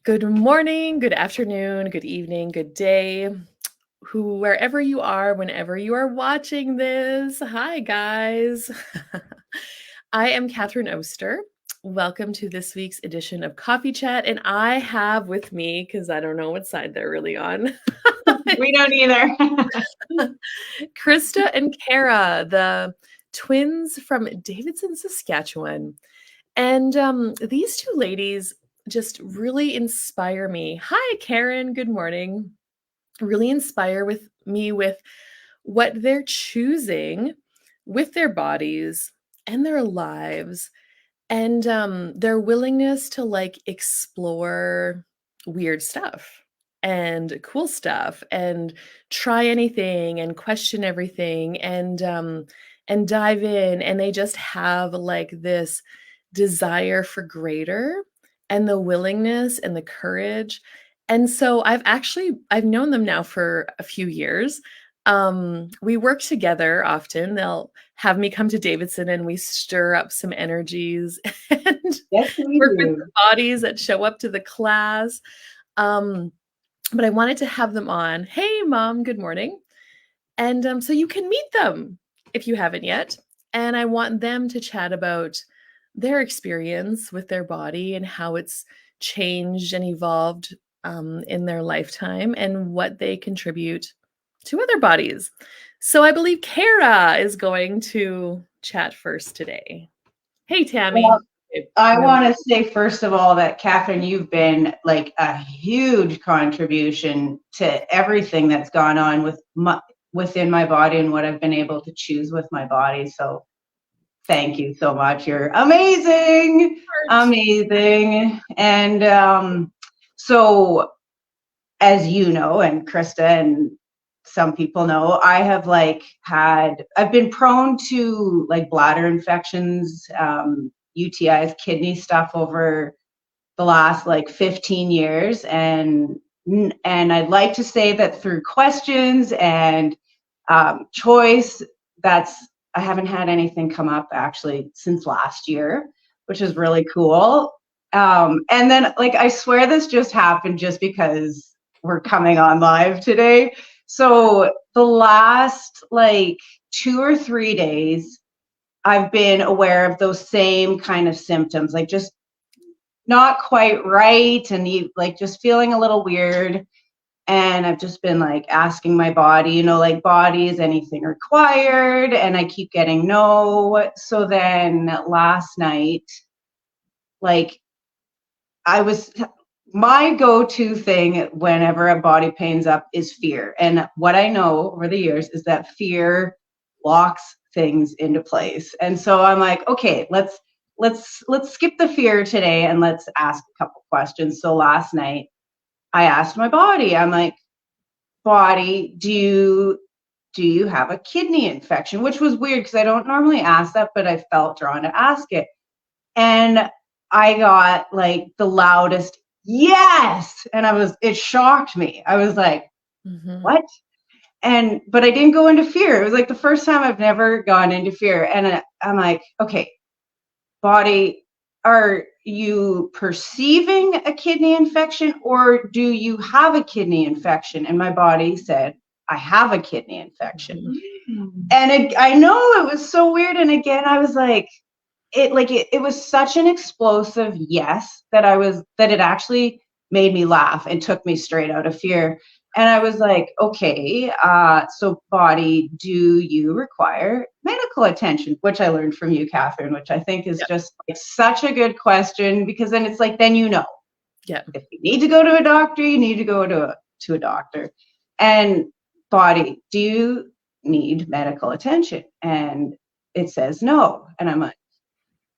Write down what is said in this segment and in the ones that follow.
Good morning, good afternoon, good evening, good day, wherever you are, whenever you are watching this. Hi, guys. I am Catherine Oster. Welcome to this week's edition of Coffee Chat. And I have with me, because I don't know what side they're really on, We don't either. Krista and Kara, the twins from Davidson, Saskatchewan. And these two ladies just really inspire me. Hi, Karen. Good morning. Really inspire me with what they're choosing with their bodies and their lives, and their willingness to like explore weird stuff and cool stuff and try anything and question everything and dive in, and they just have like this desire for greater and the willingness and the courage. And so I've known them now for a few years. We work together often. They'll have me come to Davidson and we stir up some energies and Yes, we work with do. the bodies that show up to the class. Um, but I wanted to have them on. Hey, Mom, good morning. And so you can meet them if you haven't yet. And I want them to chat about their experience with their body and how it's changed and evolved in their lifetime and what they contribute to other bodies. So I believe Kara is going to chat first today. Hey, Tammy. Well, I want to say, first of all, that Catherine, you've been like a huge contribution to everything that's gone on within my body and what I've been able to choose with my body. So thank you so much. You're amazing, amazing. And so, as you know, and Krista and some people know, I've been prone to like bladder infections, UTIs, kidney stuff over the last like 15 years. And I'd like to say that through questions and choice, I haven't had anything come up actually since last year, which is really cool. And then like, I swear this just happened just because we're coming on live today. So the last like 2 or 3 days, I've been aware of those same kind of symptoms, like just not quite right, and like just feeling a little weird. And I've just been like asking my body, like, body, is anything required? And I keep getting no. So then last night, like, my go-to thing whenever a body pains up is fear. And what I know over the years is that fear locks things into place. And so I'm like, okay, let's skip the fear today and let's ask a couple questions. So last night I asked my body, I'm like, body, do you have a kidney infection? Which was weird because I don't normally ask that, but I felt drawn to ask it. And I got like the loudest yes. And it shocked me. I was like, what? But I didn't go into fear. It was like the first time I've never gone into fear. And I'm like, okay, body, are you perceiving a kidney infection or do you have a kidney infection? And my body said, I have a kidney infection. And I know it was so weird. And again, I was like, it was such an explosive yes that it actually made me laugh and took me straight out of fear. And I was like, okay, so body, do you require medical attention? Which I learned from you, Catherine, which I think is just like such a good question, because then it's like, then Yeah. If you need to go to a doctor, you need to go to a doctor. And body, do you need medical attention? And it says no. And I'm like,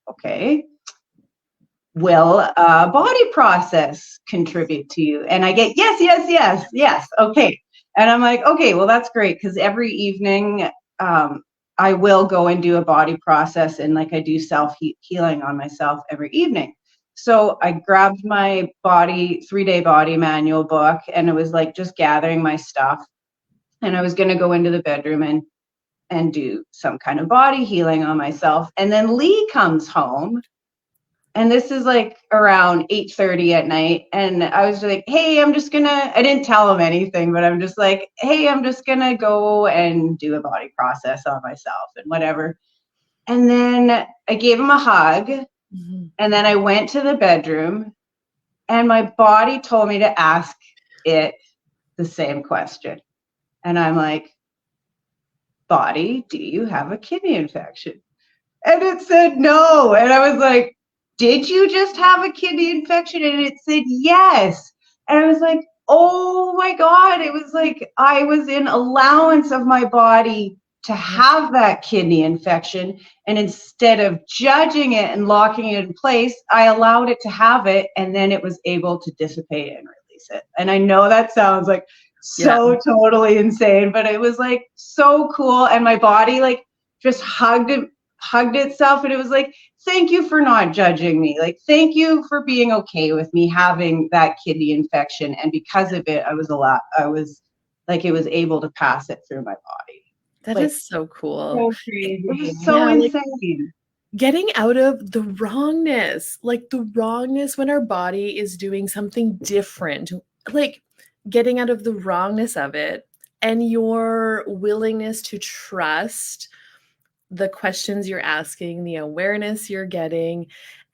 okay, will a body process contribute to you? And I get yes, yes, yes, yes. Okay. And I'm like, okay, well, that's great, because every evening I will go and do a body process, and like I do self-healing on myself every evening. So I grabbed my 3-day body manual book, and it was like just gathering my stuff. And I was going to go into the bedroom and do some kind of body healing on myself. And then Lee comes home And this is like around 8:30 at night. And I was like, hey, I didn't tell him anything, but I'm just like, hey, I'm just gonna go and do a body process on myself and whatever. And then I gave him a hug. Mm-hmm. And then I went to the bedroom and my body told me to ask it the same question. And I'm like, body, do you have a kidney infection? And it said no. And I was like, did you just have a kidney infection? And it said yes. And I was like, oh my God. It was like I was in allowance of my body to have that kidney infection. And instead of judging it and locking it in place, I allowed it to have it. And then it was able to dissipate and release it. And I know that sounds like so totally insane, but it was like so cool. And my body like just hugged itself. And it was like, thank you for not judging me. Like, thank you for being okay with me having that kidney infection. And because of it, it was able to pass it through my body. That is so cool. So crazy. It was so insane. Getting out of the wrongness, like the wrongness when our body is doing something different, like getting out of the wrongness of it and your willingness to trust the questions you're asking, the awareness you're getting.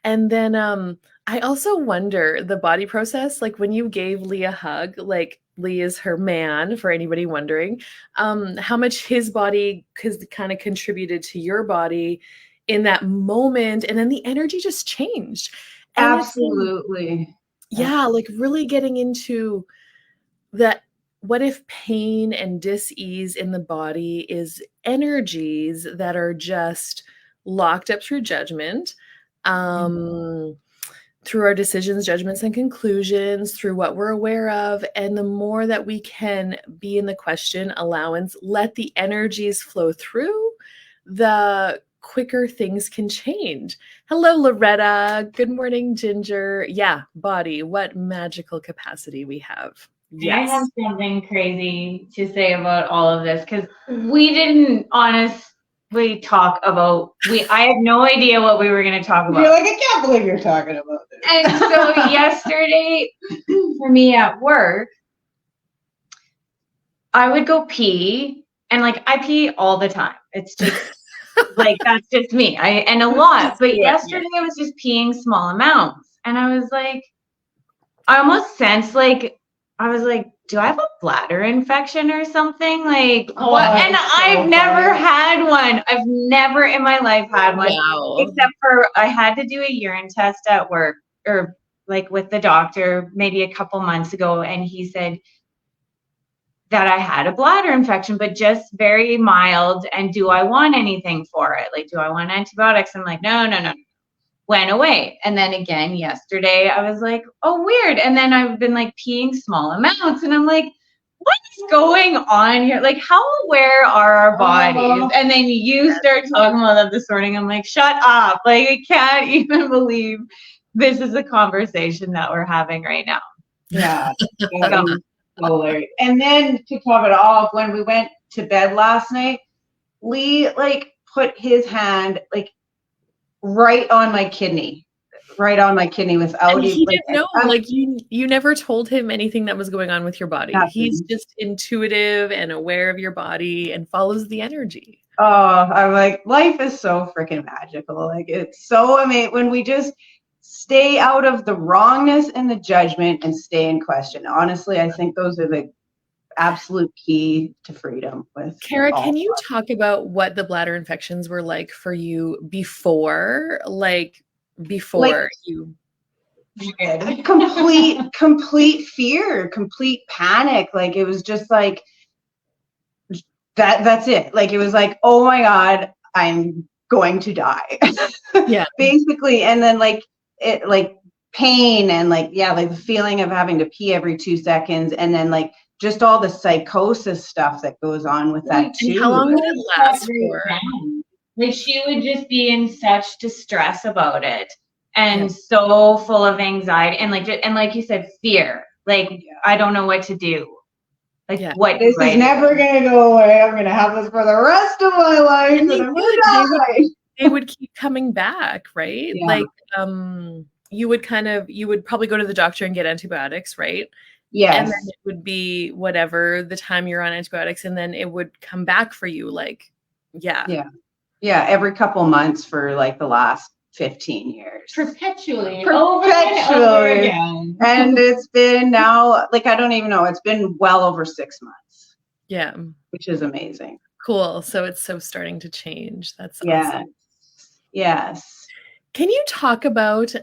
And then I also wonder the body process, like when you gave Lee a hug, like Lee is her man, for anybody wondering, how much his body kind of contributed to your body in that moment. And then the energy just changed. And absolutely. Like really getting into that. What if pain and dis-ease in the body is energies that are just locked up through judgment, through our decisions, judgments, and conclusions, through what we're aware of. And the more that we can be in the question, allowance, let the energies flow through, the quicker things can change. Hello, Loretta. Good morning, Ginger. Yeah, body, what magical capacity we have. Yes. I have something crazy to say about all of this because we didn't honestly talk about. I had no idea what we were going to talk about. You're like, I can't believe you're talking about this. And so yesterday, for me at work, I would go pee, and like I pee all the time. It's just like that's just me. And a lot. But yesterday I was just peeing small amounts, and I was like, I almost sensed like. I was like, do I have a bladder infection or something? Like, what? And I've never had one. I've never in my life had one. Wow. Except for I had to do a urine test at work or like with the doctor maybe a couple months ago. And he said that I had a bladder infection, but just very mild. And do I want anything for it? Like, do I want antibiotics? I'm like, no. Went away. And then again yesterday I was like, oh weird. And then I've been like peeing small amounts and I'm like, what is going on here? Like how aware are our bodies? And then you start talking about that this morning. I'm like, shut up. Like I can't even believe this is a conversation that we're having right now. Yeah. And then to top it off, when we went to bed last night, Lee like put his hand like right on my kidney without and he didn't know. Like you never told him anything that was going on with your body. He's just intuitive and aware of your body and follows the energy. Oh, I'm like, life is so freaking magical. Like it's so amazing when we just stay out of the wrongness and the judgment and stay in question. Honestly, I think those are the absolute key to freedom. With Kara, can you talk about what the bladder infections were like for you before you complete fear, complete panic. Like it was just like that's it. Like it was like, oh my God, I'm going to die. Yeah. Basically. And then like it like pain and like like the feeling of having to pee every 2 seconds and then like just all the psychosis stuff that goes on with that too. And how long did it last for? Like she would just be in such distress about it and so full of anxiety and like you said, fear. Like I don't know what to do. Like what is never gonna go away. I'm gonna have this for the rest of my life. And I'm gonna die. they would keep coming back, right? Yeah. Like, you would probably go to the doctor and get antibiotics, right? And then Yes. it would be whatever the time you're on antibiotics, and then it would come back for you. Like, yeah. Yeah. Every couple months for like the last 15 years. Perpetually. Over and over again. And it's been now, like, I don't even know, it's been well over 6 months. Yeah. Which is amazing. Cool. So it's starting to change. That's awesome. Yes. Can you talk about,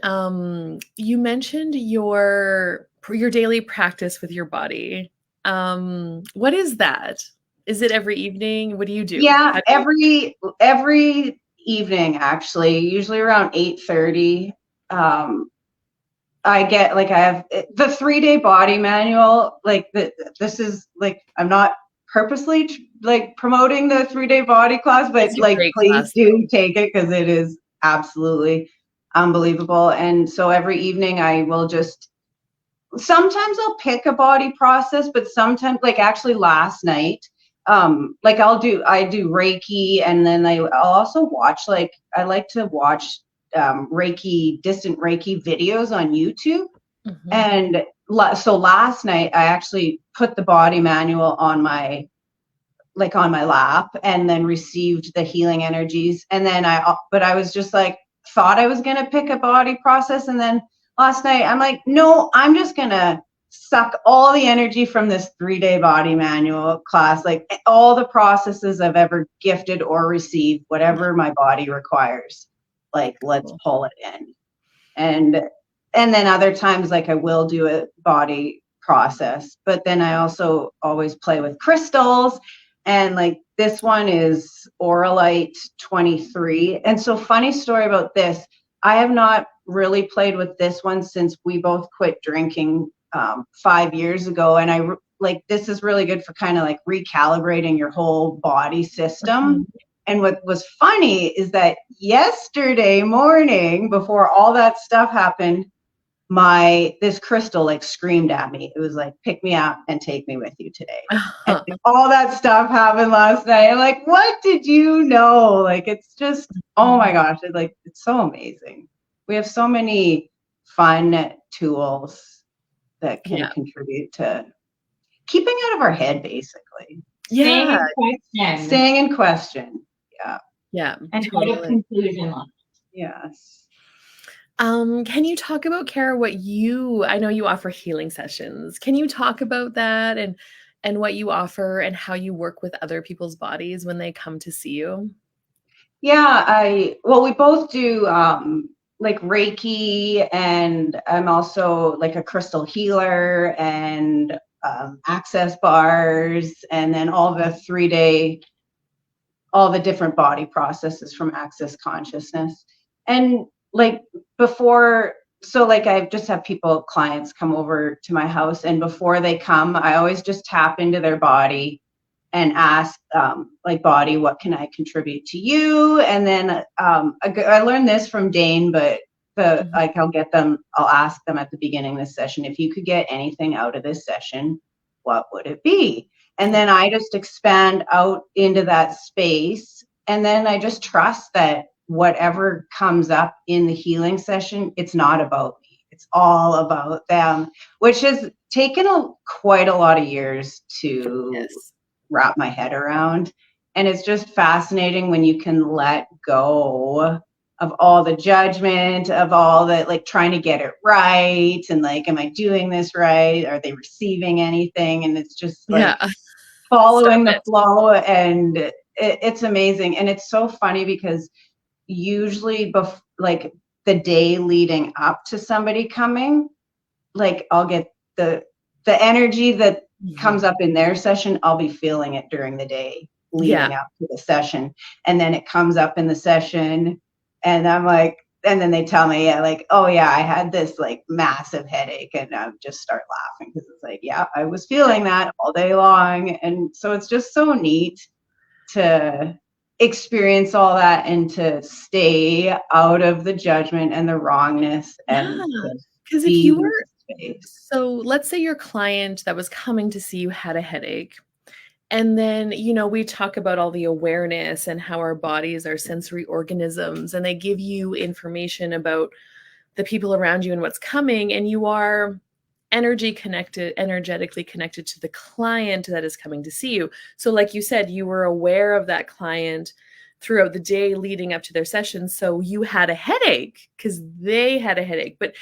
you mentioned your daily practice with your body. What is that? Is it every evening? What do you do? Yeah, every evening, actually, usually around 8:30. I get, like, I have the 3-day body manual. Like, this is like, I'm not purposely like promoting the 3-day body class, but like, please do take it, because it is absolutely unbelievable. And so every evening I will just, sometimes I'll pick a body process, but sometimes, like, actually last night, like, I do Reiki, and then I'll also watch, like, I like to watch distant Reiki videos on YouTube. Mm-hmm. And so last night I actually put the body manual on my lap, and then received the healing energies. And then I was just like, thought I was going to pick a body process. And then last night I'm like, no, I'm just going to suck all the energy from this 3-day body manual class, like all the processes I've ever gifted or received, whatever my body requires. Like, let's pull it in. And then other times, like, I will do a body process, but then I also always play with crystals. And like, this one is Auralite 23. And so, funny story about this, I have not really played with this one since we both quit drinking 5 years ago. And this is really good for kind of like recalibrating your whole body system. Mm-hmm. And what was funny is that yesterday morning, before all that stuff happened, this crystal like screamed at me. It was like, pick me up and take me with you today. And all that stuff happened last night. I'm like, what did you know? Like, it's just, oh my gosh, it's so amazing. We have so many fun tools that can contribute to keeping out of our head, basically. Yeah. Staying in question. Yeah. And totally. Out of conclusion line. Yes. Can you talk about, Kara, I know you offer healing sessions. Can you talk about that and what you offer and how you work with other people's bodies when they come to see you? Yeah, we both do like Reiki, and I'm also like a crystal healer, and access bars, and then all the different body processes from Access Consciousness. And like before, so like I just have clients come over to my house, and before they come, I always just tap into their body and ask, like, body, what can I contribute to you? And then I learned this from Dane, but I'll ask them at the beginning of the session, if you could get anything out of this session, what would it be? And then I just expand out into that space. And then I just trust that whatever comes up in the healing session, it's not about me. It's all about them, which has taken quite a lot of years to wrap my head around. And it's just fascinating when you can let go of all the judgment, of all the like trying to get it right, and like, am I doing this right? Are they receiving anything? And it's just like following the flow, and it's amazing. And it's so funny because usually like the day leading up to somebody coming, like I'll get the energy that comes up in their session, I'll be feeling it during the day leading up to the session. And then it comes up in the session, and I'm like, and then they tell me, like, oh yeah, I had this like massive headache, and I just start laughing because it's like, yeah, I was feeling that all day long. And so it's just so neat to experience all that and to stay out of the judgment and the wrongness. And because if you were, so let's say your client that was coming to see you had a headache, And then, you know, we talk about all the awareness and how our bodies are sensory organisms, and they give you information about the people around you and what's coming, and you are energetically connected to the client that is coming to see you. So like you said, you were aware of that client throughout the day leading up to their session. So you had a headache because they had a headache. But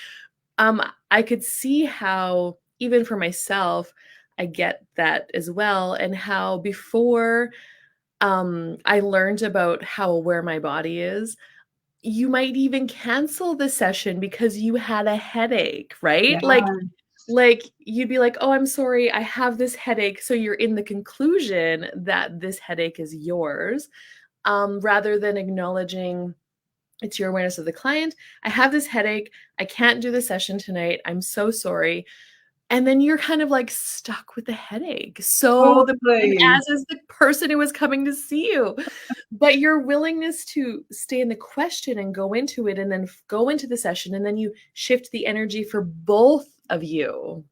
I could see how, even for myself, I get that as well. And how before I learned about how aware my body is, you might even cancel the session because you had a headache, right? Yeah. Like you'd be like, "Oh, I'm sorry, I have this headache." So you're in the conclusion that this headache is yours, rather than acknowledging it's your awareness of the client. I have this headache. I can't do the session tonight. I'm so sorry. And then you're kind of like stuck with the headache. So and Totally. as is the person who was coming to see you. But your willingness to stay in the question and go into it and then go into the session, and then you shift the energy for both of you.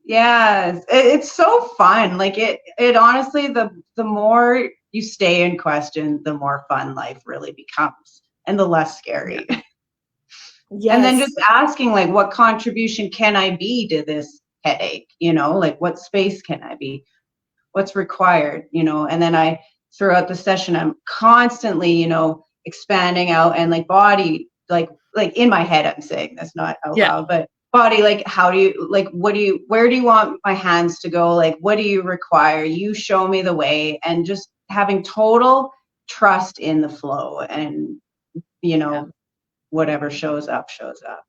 Yes, it's so fun. Like it honestly, the more you stay in question, the more fun life really becomes, and the less scary. And then Yes. just asking, like, what contribution can I be to this headache? You know, like what space can I be? What's required? You know, and then throughout the session, I'm constantly, you know, expanding out and like body, like in my head, I'm saying this, not out Yeah. loud, but body, like, how do you, like, where do you want my hands to go? Like, what do you require? You show me the way, and just having total trust in the flow, and, you Yeah. know, whatever shows up, shows up.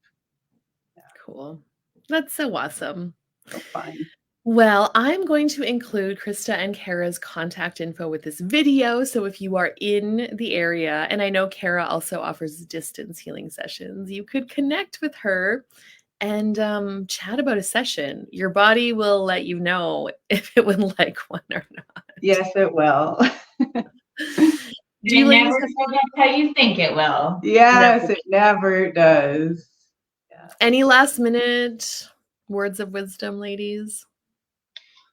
Cool. That's so awesome. So fun. Well, I'm going to include Krista and Kara's contact info with this video. So if you are in the area, and I know Kara also offers distance healing sessions, you could connect with her and chat about a session. Your body will let you know if it would like one or not. Yes, it will. Do you It ladies never have shows up how you think it will. Yes, it never does. Yeah. any last minute words of wisdom, ladies?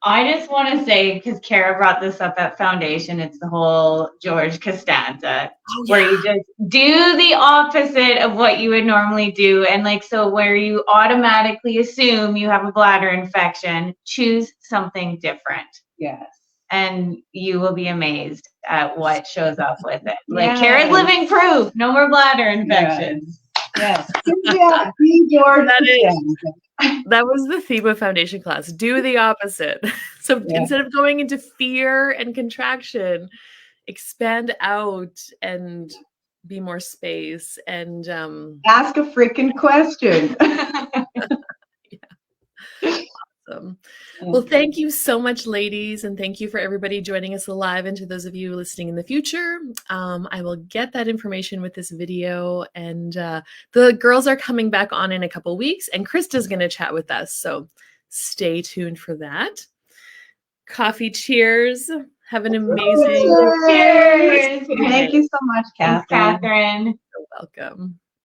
I just want to say, because Kara brought this up at Foundation, it's the whole George Costanza, Oh, where yeah. you just do the opposite of what you would normally do. And like, so where you automatically assume you have a bladder infection, choose something different. Yes. And you will be amazed at what shows up with it. Like Yes. Kara's living proof, no more bladder infections. Yes. Yeah, be George Costanza. That was the theme of Foundation class. Do the opposite. So Yeah. instead of going into fear and contraction, expand out and be more space and Ask a freaking question. awesome. Well, thank you so much, ladies, and thank you for everybody joining us live, and to those of you listening in the future. I will get that information with this video, and the girls are coming back on in a couple weeks, and Krista's going to chat with us, so stay tuned for that. Coffee cheers. Have an amazing Cheers. Thank you so much, Thanks, Catherine. Catherine. You're welcome.